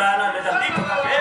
पकड़ाना ले जल्दी पकड़ ले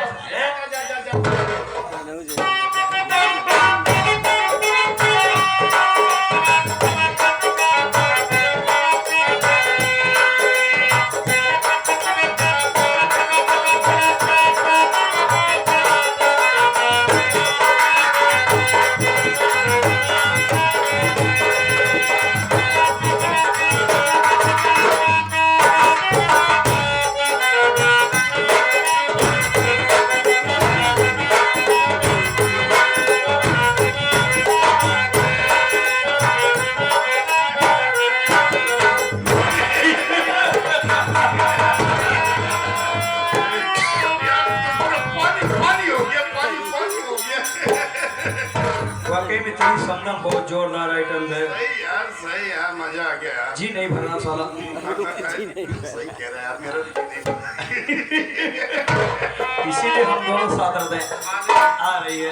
सपना बहुत जोरदार आइटम है। सही यार मजा आ गया यार। जी नहीं भरना साला। सही कह रहा है यार मेरा भी नहीं। इसीलिए हम दोनों साथ रहते हैं। आ रही है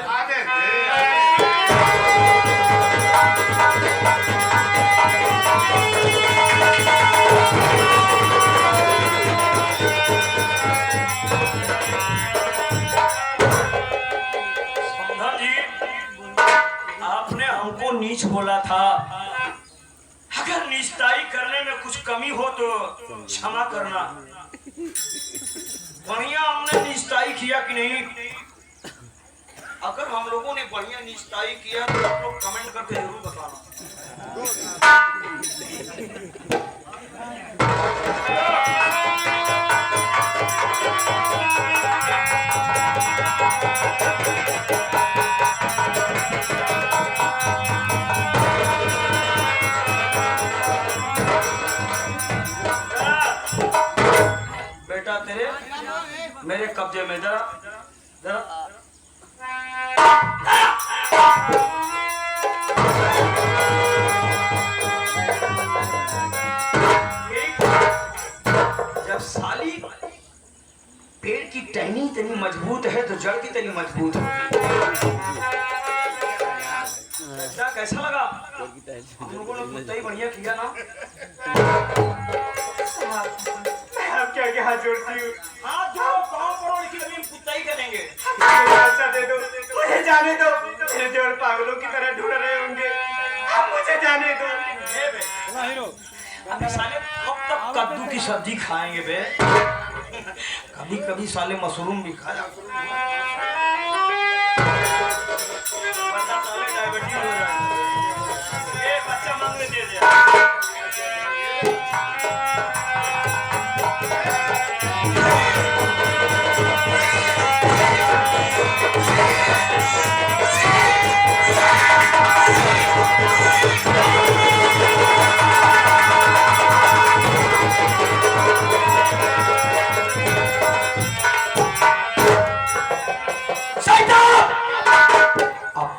नीच बोला था। अगर निस्ताई करने में कुछ कमी हो तो क्षमा करना। बढ़िया हमने निस्ताई किया कि नहीं? अगर हम लोगों ने बढ़िया निस्ताई किया तो आप लोग कमेंट करके जरूर बताना। तेरे मेरे कब्जे में जरा जरा जब साली पेड़ की टहनी इतनी मजबूत है तो जड़ कितनी मजबूत होगी। कैसा लगा? हम लोगों ने कुत्ता ही बढ़िया किया ना। क्या क्या हाथ जोड़ती हूँ। हाथ जोड़ो पाँव पड़ो लेकिन अभी हम कुत्ता ही करेंगे। अच्छा दे दो मुझे जाने दो। मेरे जोड़ पागलों की तरह ढूंढ रहे होंगे। अब मुझे जाने दो। अभी साले कब तक कद्दू की सब्जी खाएंगे बे? कभी कभी साले मशरूम भी खा जाते। डायबिटीज हो रहा है। ये बच्चा मांगने दे दे।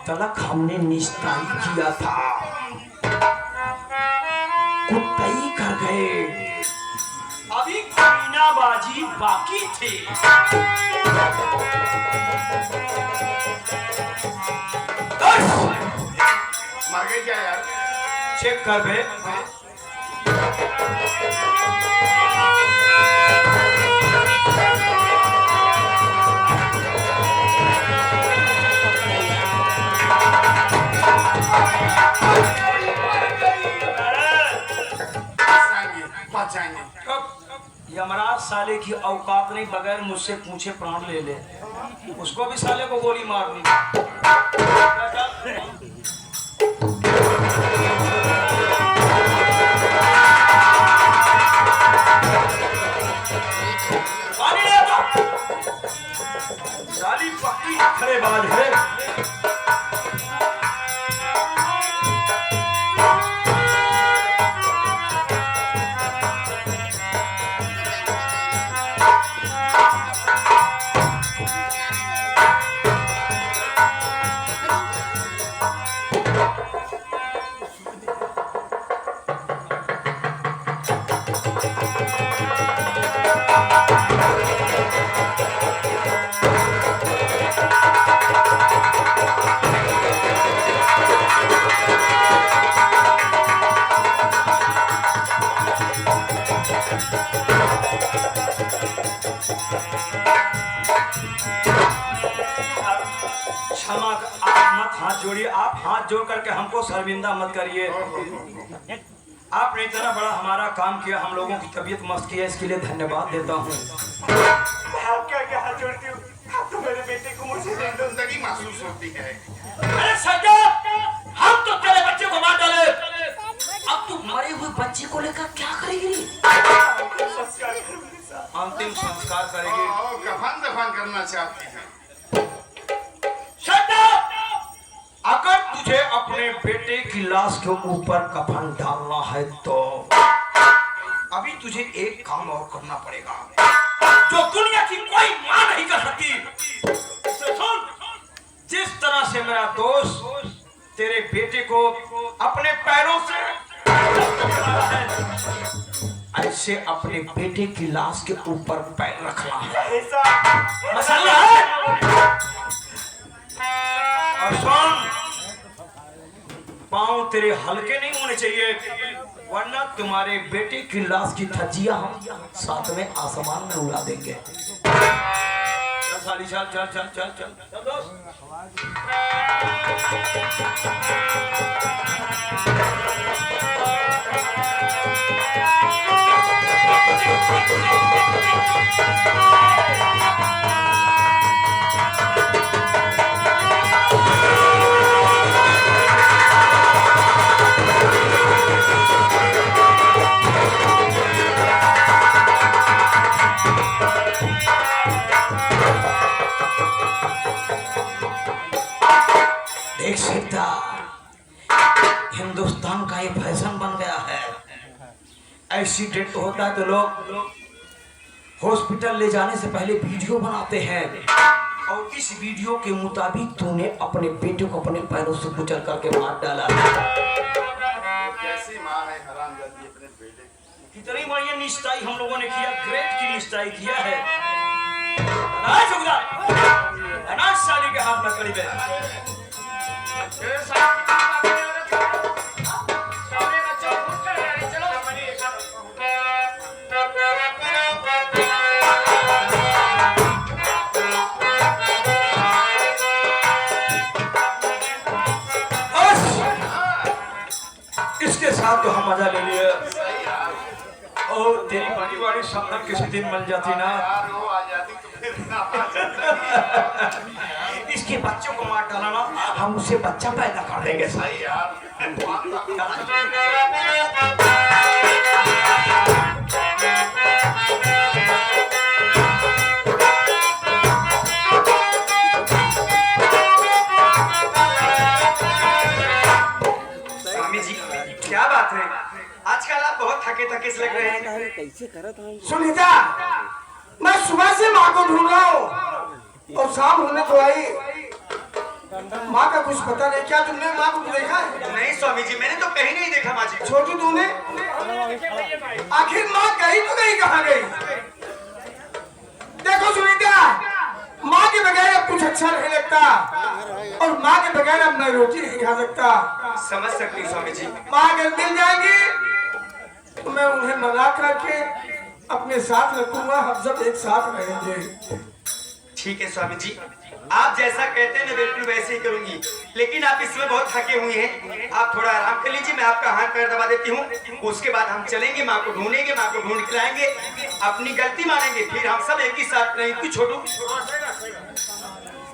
तलक हमने निस्ताई किया था, कुत्ताई कर गए। अभी कमीनाबाजी बाकी थी। मर गए क्या यार? चेक कर बे। यमराज साले की औकात नहीं, बगैर मुझसे पूछे प्राण ले ले। उसको भी साले को गोली मारनी। साली पक्की खड़ेबाज है। हाथ जोड़िए, आप हाथ जोड़ करके हमको शर्मिंदा मत करिए। आपने इतना बड़ा हमारा काम किया, हम लोगों की तबीयत मस्त की है, इसके लिए धन्यवाद देता हूँ। आपका क्या हाथ जोड़ती हूँ, आप तो मेरे बेटे को मुझे दे दो। जिंदगी महसूस होती है। अरे सज्जन, हम तो तेरे बच्चे को मार डाले, अब तू मरे हुए बच्चे को लेकर क्या करेगी? संस्कार करूंगी साहब। अंतिम संस्कार करेगी। कफन दफन करना चाहती है। अगर तुझे अपने बेटे की लाश के ऊपर कफन डालना है तो अभी तुझे एक काम और करना पड़ेगा, जो दुनिया की कोई मां नहीं कर सकती। सुन, जिस तरह से मेरा दोस्त तेरे बेटे को अपने पैरों से ऐसे अपने बेटे की लाश के ऊपर पैर रखना है, ऐसा मसाला है। और सुन, पांव तेरे हल्के नहीं होने चाहिए, वरना तुम्हारे बेटे की लाश की धज्जियां हम साथ में आसमान में उड़ा देंगे। चल साली, चल चल चल चल चल चल दोस्त। देख सकता, हिंदुस्तान का ये फैशन बन गया है, एक्सीडेंट होता है तो लोग हॉस्पिटल ले जाने से पहले वीडियो बनाते हैं, और इस वीडियो के मुताबिक तूने अपने बेटे को अपने पैरों से कुचल करके मार डाला। कैसी माँ है हरामजादी अपने बेटे की। कितनी बढ़िया निष्ठाई हम लोगों ने किया, ग्रेट की निष्ठाई किया है। अनाज साली के हाथ में करीब है। इसके साथ तो हम मजा ले लिए, और तेरी बड़ी बड़ी सपना किसी दिन मिल जाती ना यार वो आ जाती तो फिर ना आ जाती। इसके बच्चों को मार डालना, हम उससे बच्चा पैदा कर देंगे। सही यार। स्वामी जी, क्या बात है, आजकल आप बहुत थके थके से लग रहे हैं। सुनीता, मैं सुबह से माँ को ढूंढ रहा हूँ और शाम होने को आई, माँ का कुछ पता नहीं। क्या तुमने माँ को देखा है? नहीं स्वामी जी, मैंने तो कहीं नहीं देखा माँ जी। छोटी तूने, आखिर माँ गई तो गई, कहाँ गई? देखो सुनीता, माँ के बगैर अब कुछ अच्छा नहीं लगता, और माँ के बगैर अब मैं रोटी नहीं खा सकता। समझ सकती हूँ स्वामी जी। माँ अगर मिल जाएंगी तो मैं उन्हें मना करके अपने साथ रखूंगा, हम सब एक साथ रहेंगे। ठीक है स्वामी जी, आप जैसा कहते हैं मैं बिल्कुल वैसे ही करूंगी, लेकिन आप इसमें बहुत थके हुए हैं, आप थोड़ा आराम कर लीजिए, मैं आपका हाथ पैर दबा देती हूँ। उसके बाद हम चलेंगे, माँ को ढूंढेंगे, माँ को ढूंढ के लाएंगे, अपनी गलती मानेंगे, फिर हम सब एक ही साथ रहेंगे। तू छोटू,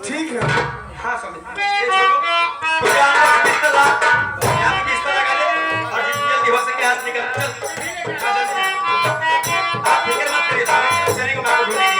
ठीक है। हाँ स्वामी, ये छोटू, तो यहाँ पे बिस्तर ला, यहाँ पे बिस्तर लगा दे, और जितनी जल्दी हो सके हाथ निकल, चल, हाँ, जल्दी। आप फिक्र मत करिए, चलेंगे, माँ को ढूंढेंगे।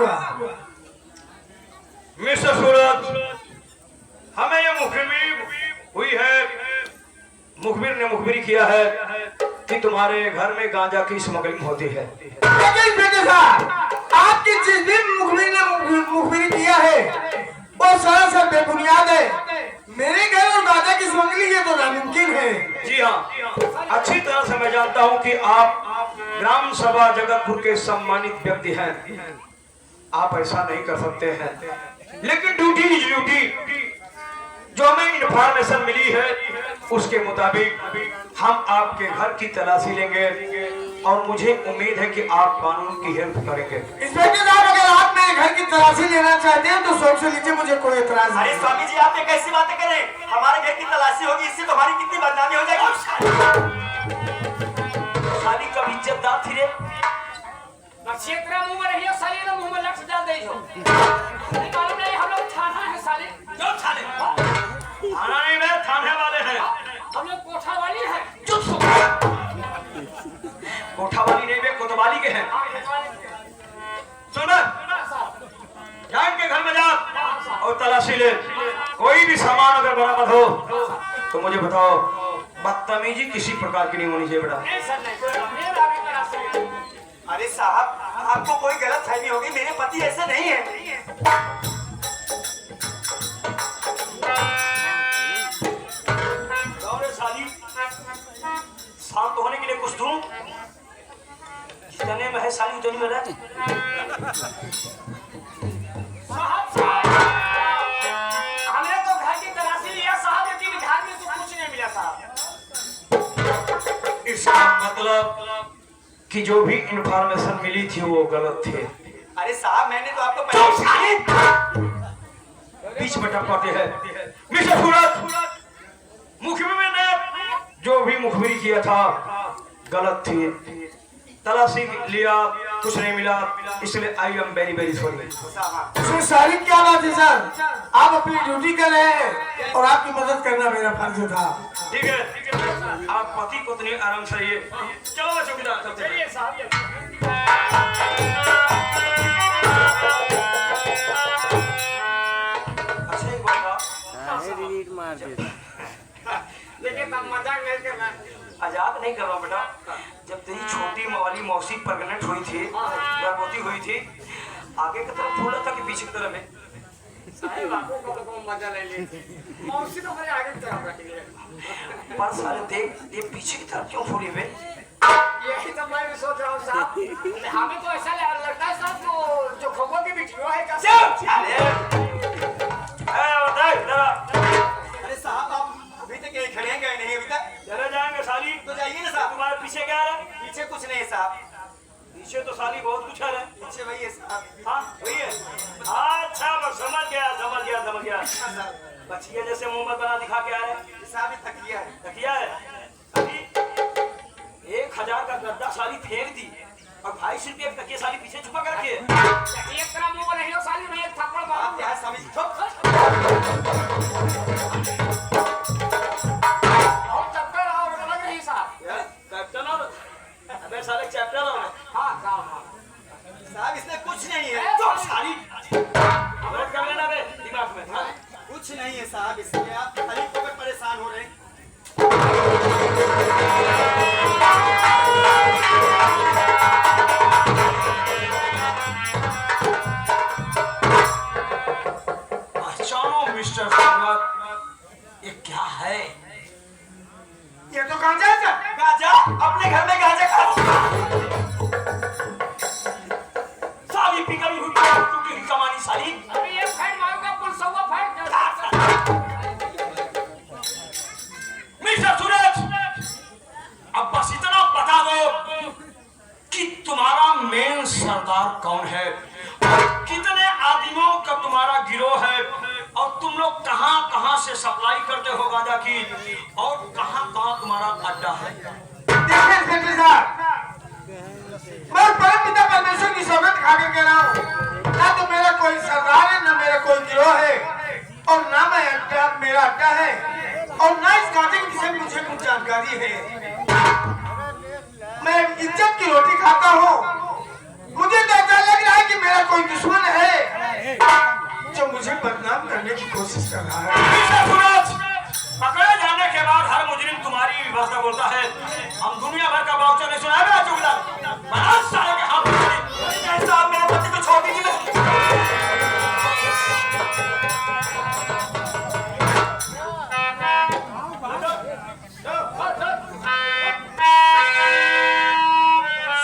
हुआ? मिस्टर सूरज, हमें ये मुखबिरी हुई है, मुखबिर ने मुखबिरी किया है कि तुम्हारे घर में गांजा की स्मगलिंग होती है। लेकिन बेटे साहब, आपकी जिस भी मुखबिर ने मुखबिरी किया है वो सरासर बेबुनियाद है। मेरे घर और गांजा की स्मगलिंग ये तो नामुमकिन है। जी हाँ, अच्छी तरह से मैं जानता हूँ कि आप ग्राम सभा जगतपुर के सम्मानित व्यक्ति हैं, आप ऐसा नहीं कर सकते हैं। लेकिन ड्यूटी इज ड्यूटी। जो हमें इंफॉर्मेशन मिली है उसके मुताबिक हम आपके घर की तलाशी लेंगे और मुझे उम्मीद है कि आप कानून की हेल्प करेंगे। इंस्पेक्टर साहब, अगर आप मेरे घर की तलाशी लेना चाहते हैं तो शौक से लीजिए, मुझे कोई एतराज नहीं। अरे स्वामी जी, आप ये कैसी बातें कर रहे हैं? हमारे घर की तलाशी होगी, इससे तो हमारी कितनी बदनामी हो जाएगी। साली कब इज्जतदार थी रे? क्षेत्र मुंह में रहियो साले ना मुंह में लक्ष्य डाल दे हो। नहीं मालूम नहीं, हम लोग थाना है साले। क्यों थाने? थाना नहीं, मैं थाने वाले हैं। हम लोग कोठा वाली है। कोठा वाली नहीं, वे कोतवाली के हैं। सुनो, जान के घर में जा और तलाशी ले। कोई भी सामान अगर बरामद हो तो मुझे बताओ। बदतमीजी किसी प्रकार की नहीं होनी चाहिए बेटा। नहीं सर, नहीं कोई मेरा आगे करा से। अरे साहब, आपको कोई गलत फहमी होगी, मेरे पति ऐसे नहीं है। साली, शांत होने के लिए कुछ दूं? जितने में है साली उतनी में रहते। साहब, हमने तो घर की तलाशी लिया साहब, लेकिन घर में तो कुछ नहीं मिला साहब। इसका मतलब कि जो भी इंफॉर्मेशन मिली थी वो गलत थे। अरे साहब, मैंने तो आपको पहले बीच में टपकाते हैं। मिस्टर सूरज, मुखबिर ने जो भी मुखबिरी किया था गलत थी। तलाशी लिया, कुछ नहीं मिला, इसलिए I am very very sorry. इसमें सारी क्या बात है सर? आप अपनी ड्यूटी कर रहे हैं और आपकी मदद करना मेरा फर्ज था। ठीक है, आप पति पत्नी आराम से रहिए। चलो चौकीदार, चलते हैं। चलिए साहब। अच्छा एक बात लेकिन तब मजाक नहीं करना। आजाद नहीं कर रहा बेटा। जब तेरी छोटी वाली मौसी प्रेग्नेंट हुई थी, गर्भवती हुई थी, आगे की तरफ फूला था कि पीछे की तरफ है? साहब आपको को मजा ले ली। मौसी तो मेरे आगे की तरफ रखी है। पर साले देख, ये पीछे की तरफ क्यों फूली हुई? यही तो मैं भी सोच रहा हूँ साहब। हमें तो ऐसा लगता है साहब तो जो खबर की वीडियो है क्या? अरे साहब, आप अभी तक यही खड़े हैं, गए नहीं अभी तक? चले जाएंगे साली। तो जाइए ना साहब। तुम्हारे पीछे क्या है? पीछे कुछ नहीं है साहब, पीछे तो साली बहुत कुछ है। पीछे वही है साहब। हाँ वही है। अच्छा मैं समझ गया। बचिया जैसे मुंह में बना दिखा के आ रहे साहब ये तकिया है। तकिया है। अभी 1000 का गद्दा साली फेंक दी और 250 रुपये की तकिया साली पीछे छुपा कर रखी है। एक तरह मुंह में रहियो साली में एक थप्पड़ आप मारूंगा। यहाँ समझ और चक्कर और अलग नहीं साहब। कैप्टन और अबे साले चैप्टर और हाँ साहब। साहब, इसमें कुछ नहीं है। तो साली नोट कर लेना बे दिमाग में। हाँ? कुछ नहीं है साहब, इसलिए आप खाली होकर परेशान हो रहे हैं। पहचानो मिस्टर सूरज, ये क्या है? ये तो गांजा है सर। गांजा? अपने घर में गांजा खा साली पिकअप हुई टूटी कमानी साली। अभी ये फाइट मारूंगा, पुल सवा फाइट। मिस्टर सूरज, अब बस इतना बता दो कि तुम्हारा मेन सरदार कौन है, कितने आदमियों का तुम्हारा गिरोह है और तुम लोग कहां से सप्लाई करते हो गांजा की और कहां तुम्हारा अड्डा है? देखिए इंस्पेक्टर साहब, मैं परम पिता परमेश्वर की सौगंध खाकर कह रहा हूँ, ना तो मेरा कोई सरदार है, ना मेरा कोई गिरोह है और ना मैं मेरा अड्डा है और ना इस गांजे के विषय में मुझे कुछ जानकारी है। मैं इज्जत की रोटी खाता हूँ मुझे तो ऐसा लग रहा है कि मेरा कोई दुश्मन है जो मुझे बदनाम करने की कोशिश कर रहा है। सूरज, पकड़े जाने के बाद हर मुजरिम तुम्हारी व्यवस्था बोलता है। हम दुनिया भर का बाउचर नहीं सुना है चुगला बना सारे के हाथ साहब मेरे पति को छोड़ दीजिए।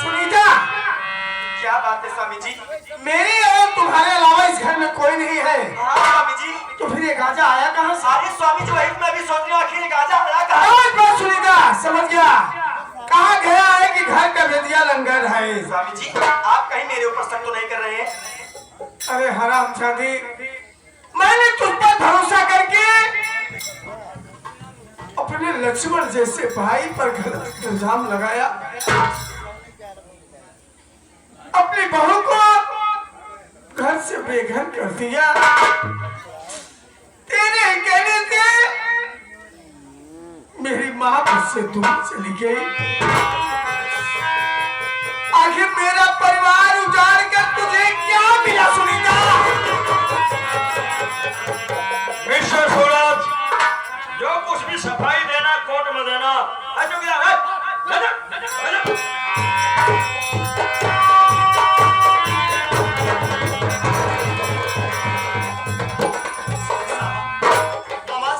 सुनीता, क्या बात है स्वामी जी? मेरे और तुम्हारे अलावा इस घर में कोई नहीं है। हाँ स्वामी जी। तो फिर ये गाजा आया कहाँ से? अरे स्वामी जी, वही मैं भी सोच रहा हूँ, आखिर गाजा आया कहाँ? बस बस सुनीता, समझ गया। कहाँ गया है कि घर का बेदिया लंगर है? स्वामी जी, आप कहीं मेरे ऊपर शक तो नहीं कर रहे हैं? अरे हरामजादी, मैंने तुझ पर भरोसा करके अपने लक्ष्मण जैसे भाई पर गलत इल्जाम लगाया, अपनी बहू को घर से बेघर कर दिया। तेरे कहने से मेरी माँ मुझसे दूर चली गई। आखिर मेरा परिवार उजाड़ कर तुझे क्या मिला सुनीता? मिस्टर सूरज, जो कुछ भी सफाई देना कोर्ट में देना है। जो गया है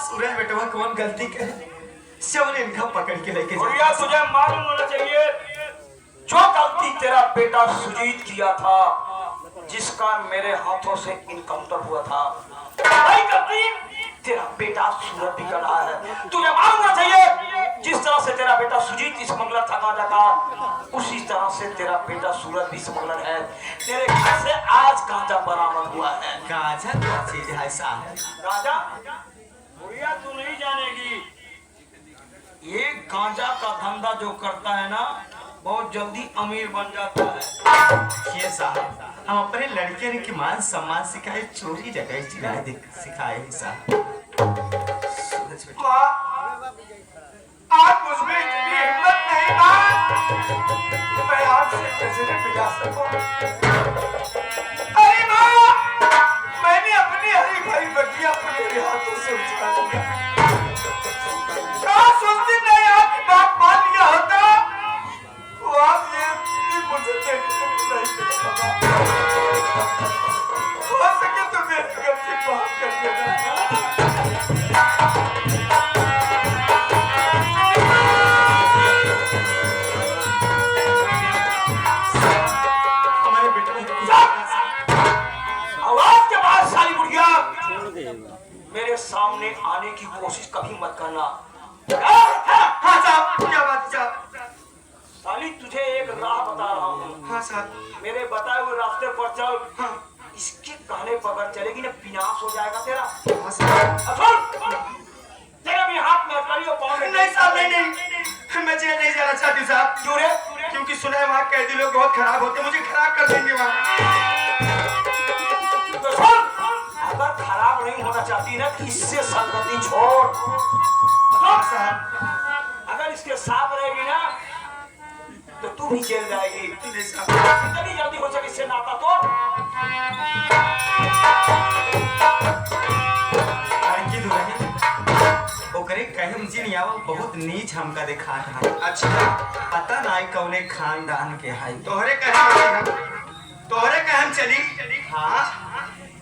सूरज बेटवा कौन गलती करे, सब ने इनका पकड़ के लेके और यह तुझे मालूम होना चाहिए, जो गलती तेरा बेटा सुजीत किया था, जिसका मेरे हाथों से इनकाउंटर हुआ था, वही गलती तेरा बेटा सूरज भी कर रहा है। तुझे मालूम होना चाहिए, जिस तरह से तेरा बेटा सुजीत स्मगलर था गांजा का, उसी तरह से तेरा बेटा सूरज भी स्मगलर है। तेरे घर से आज गांजा बरामद हुआ है। गाजा क्या चीज है साहब? गांजा भैया तू नहीं जानेगी, ये गांजा का धंधा जो करता है ना, बहुत जल्दी अमीर बन जाता है। ये साहब, हम अपने लड़के की मान सम्मान सिखाए, चोरी जगह सिखाए साहब। सूरज बेटा, माँ, आप मुझमें इतनी हिम्मत नहीं माँ, मैं आपसे नजरें मिला सकूं। अरे माँ, मैंने अपनी हरी भरी बत्तियां अपने हाथों से उछाल दिया। काश उस दिन नहीं आपकी बात मान लिया होता, वो आज ये मुझे देखने को नहीं मिलता। हो सके तो मेरी गलती माफ कर देना। हमारे बेटे आवाज के बाद साली बुढ़िया मेरे सामने आने की कोशिश कभी मत करना। हाँ साहब, क्या बात साहब? साली तुझे एक राह बता रहा हूँ, हाँ साहब। मेरे बताए हुए रास्ते पर चल। इसके कहने पर अगर चलेगी ना, विनाश हो जाएगा तेरा। हाँ साहब। अब सुन, तेरे भी हाथ में हथकड़ी और पाँव में नहीं साहब, नहीं, मैं जेल नहीं जाना चाहती साहब। क्यों रे? क्योंकि सुना है वहाँ कैदी लोग बहुत खराब होते, मुझे खराब कर देंगे वहाँ। तो सुन, अगर खराब नहीं होना चाहती ना, तो इससे संगति छोड़। हाँ साहब। अगर इसके साथ रहेगी ना, तो तू भी जेल जाएगी। नहीं साहब। जितनी जल्दी हो सके इससे नाता तोड़। लड़की दुल्हन ओकरे कहे मुझे नहीं आवा, बहुत नीच हमका देखा था। अच्छा, पता नहीं कौने खानदान के है। तोहरे कहे हम चली। हाँ,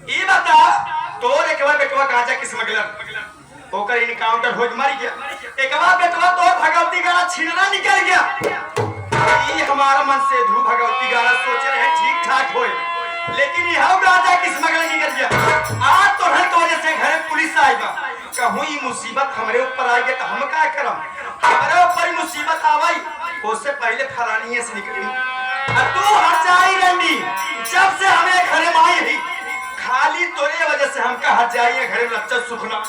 ये बता, तोर एकवा बेटवा गांजा की स्मगलर, ओकर इनकाउंटर हो मर गया। एकवा बेटवा तोर भगवती गाना छीनना निकल गया। ये हमारा मन से धू भगवती गाना सोचे रहे ठीक ठाक होए, लेकिन यह गांजा की स्मगलर निकल गया। आज तो हर वजह से घर पुलिस आई बा। कहूँ ये मुसीबत हमारे ऊपर आई गई तो हम क्या करम? हमारे ऊपर मुसीबत आवाई, उससे पहले फलानी से निकली। अब तू हट जाई रंडी, जब से हमें घरे में आई खाली तोरे वजह से हम कहा जाइए घरे में अच्छा सुखना।